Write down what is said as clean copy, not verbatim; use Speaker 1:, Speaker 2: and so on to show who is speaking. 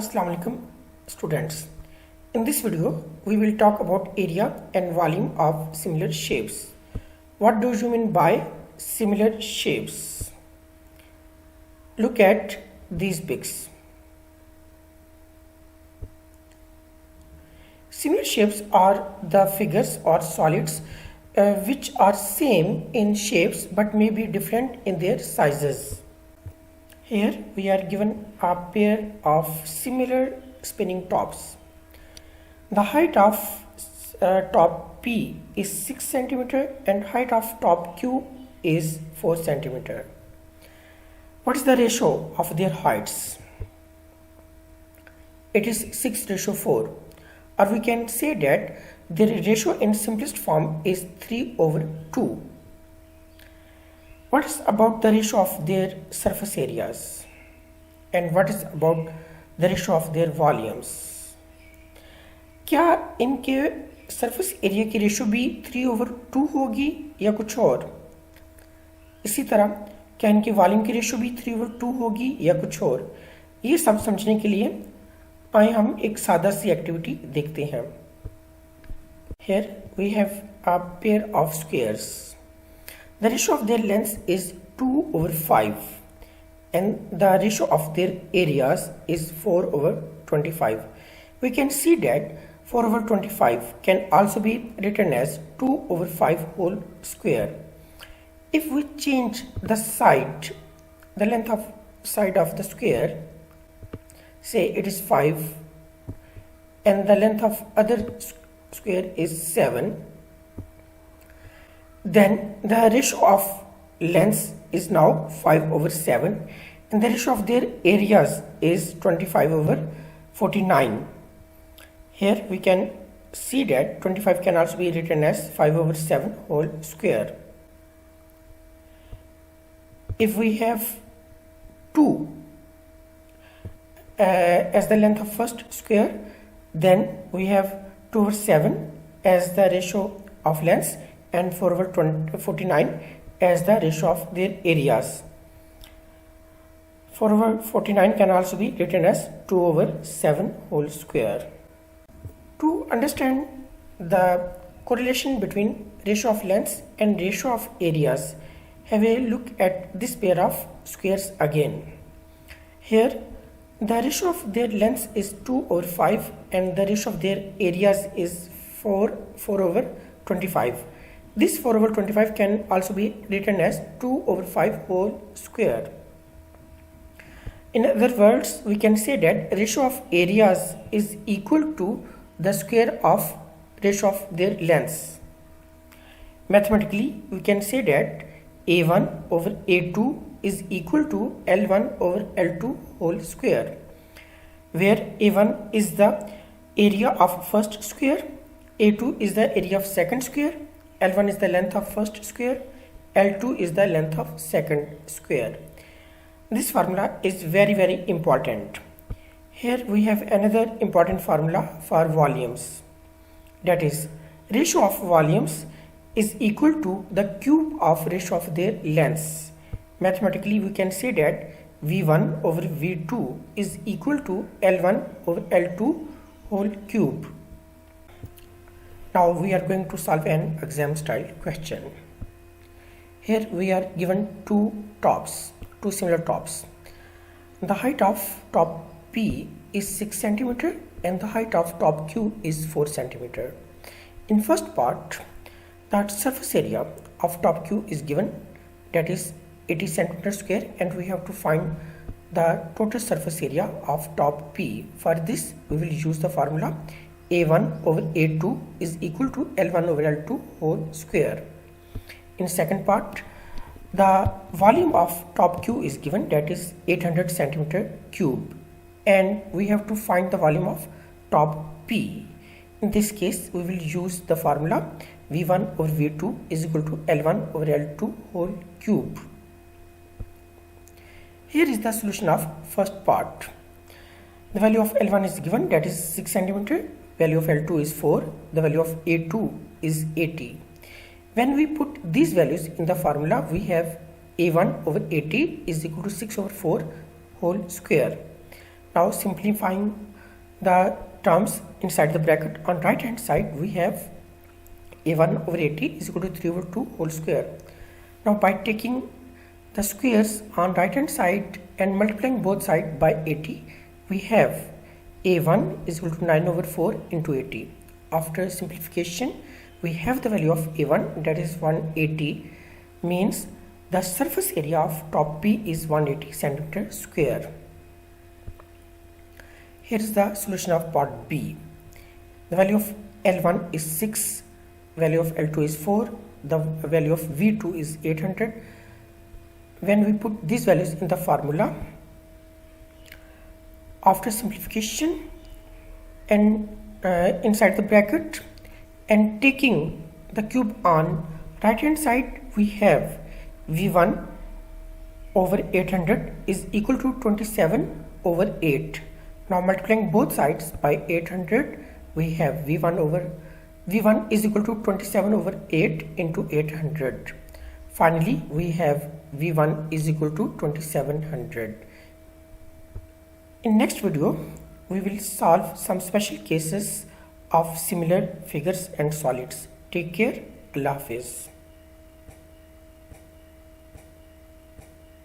Speaker 1: Assalamu alaikum students. In this video we will talk about area and volume of similar shapes. What do you mean by similar shapes? Look at these pics. Similar shapes are the figures or solids which are same in shapes but may be different in their sizes. Here we are given a pair of similar spinning tops. The height of top P is 6 cm and height of top Q is 4 cm. What is the ratio of their heights? It is 6:4, or we can say that their ratio in simplest form is 3/2. What is about the ratio of their surface areas? And what is about the ratio of their volumes? क्या इनके surface area की ratio भी 3/2 होगी या कुछ और? इसी तरह क्या इनके वॉल्यूम की रेशो भी 3/2 होगी या कुछ और? ये सब समझने के लिए आइए हम एक सादा सी एक्टिविटी देखते हैं. Here we have a pair of squares. The ratio of their lengths is 2/5 and the ratio of their areas is 4/25. We can see that 4/25 can also be written as 2/5 whole square. If we change the side, the length of side of the square, say it is 5 and the length of other square is 7, then the ratio of lengths is now 5/7 and the ratio of their areas is 25/49. Here we can see that 25 can also be written as 5/7 whole square. If we have 2 as the length of first square, then we have 2/7 as the ratio of lengths and 4/49 as the ratio of their areas. 4/49 can also be written as 2/7 whole square. To understand the correlation between ratio of lengths and ratio of areas, have a look at this pair of squares again. Here the ratio of their lengths is 2/5 and the ratio of their areas is 4/25. This 4/25 can also be written as 2/5 whole square. In other words, we can say that ratio of areas is equal to the square of ratio of their lengths. Mathematically, we can say that A1/A2 is equal to L1/L2 whole square, where A1 is the area of first square, A2 is the area of second square, L1 is the length of first square, L2 is the length of second square. This formula is very important. Here we have another important formula for volumes. That is, ratio of volumes is equal to the cube of ratio of their lengths. Mathematically, we can say that V1/V2 is equal to L1/L2 whole cube. Now we are going to solve an exam style question. Here we are given two similar tops. The height of top P is 6 cm and the height of top Q is 4 cm. In first part, that surface area of top Q is given, that is 80 cm square, and we have to find the total surface area of top P. For this we will use the formula A1/A2 is equal to L1/L2 whole square. In second part, the volume of top Q is given, that is 800 cm cube, and we have to find the volume of top P. In this case, we will use the formula V1/V2 is equal to L1/L2 whole cube. Here is the solution of first part. The value of L1 is given, that is 6 cm. Value of L2 is 4. The value of A2 is 80. When we put these values in the formula, we have A1/80 is equal to 6/4 whole square. Now simplifying the terms inside the bracket, on right hand side we have a1 over 80 is equal to 3 over 2 whole square. Now by taking the squares on right hand side and multiplying both sides by 80, we have a1 is equal to 9 over 4 into 80. After simplification, we have the value of a1, that is 180, means the surface area of top P is 180 centimeter square. Here is the solution of part B. The value of L1 is 6, value of L2 is 4, the value of V2 is 800. When we put these values in the formula, after simplification and inside the bracket and taking the cube on right hand side, we have V1 over 800 is equal to 27 over 8. Now multiplying both sides by 800, we have V1 is equal to 27 over 8 into 800. Finally, we have V1 is equal to 2700. In next video, we will solve some special cases of similar figures and solids. Take care. Allah Hafiz.